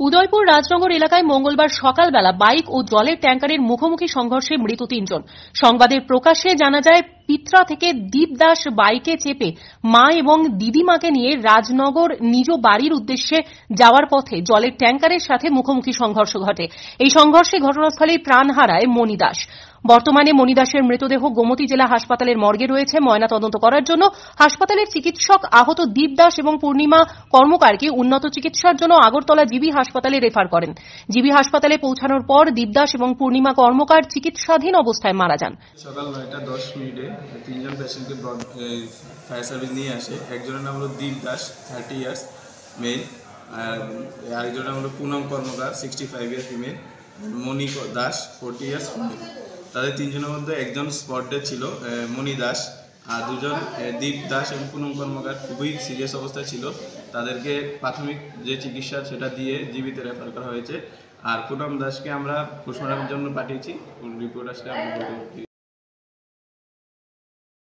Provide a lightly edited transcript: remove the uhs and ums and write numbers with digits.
উদয়পুর রাজনগর এলাকায় মঙ্গলবার সকালবেলা বাইক ও জলের ট্যাঙ্কারের মুখোমুখি সংঘর্ষে মৃত ৩ জন। সংবাদের প্রকাশ্যে জানা যায়, পিত্রা থেকে দীপ দাস বাইকে চেপে মা এবং দিদিমাকে নিয়ে রাজনগর নিজ বাড়ির উদ্দেশ্যে যাওয়ার পথে জলের ট্যাঙ্কারের সাথে মুখোমুখি সংঘর্ষ ঘটে। এই সংঘর্ষে ঘটনাস্থলেই প্রাণ হারায় মণি দাস। বর্তমানে মণি দাসের মৃতদেহ গোমতী জেলা হাসপাতালের মর্গে রয়েছে ময়নাতদন্ত করার জন্য। হাসপাতালের চিকিৎসক আহত দীপ দাস এবং পূর্ণিমা কর্মকারকে উন্নত চিকিৎসার জন্য আগরতলা জিবি হাসপাতালে রেফার করেন। জিবি হাসপাতালে পৌঁছানোর পর দীপ দাস এবং পূর্ণিমা কর্মকার চিকিৎসাধীন অবস্থায় মারা যান। সকাল 9:10 তিনজন পেশেন্টকে ফায়ার সার্ভিস নিয়ে আসে। একজনের নাম হলো দীপ দাস 30 ইয়ার্স মেল, আর আরেকজনের নাম হলো পুনম কর্মকার 65 ইয়ার female, Moni Das 40 years female. তাদের তিনজনের মধ্যে একজন স্পট ডেথ ছিল মণি দাস, আর দুজন দীপ দাস এবং পুনম কর্মকার খুবই সিরিয়াস অবস্থায় ছিল। তাদেরকে প্রাথমিক যে চিকিৎসা সেটা দিয়ে জীবিতে রেফার করা হয়েছে। আর পুনম দাসকে আমরা পোস্টমর্টমের জন্য পাঠিয়েছি। রিপোর্ট আসলে আমরা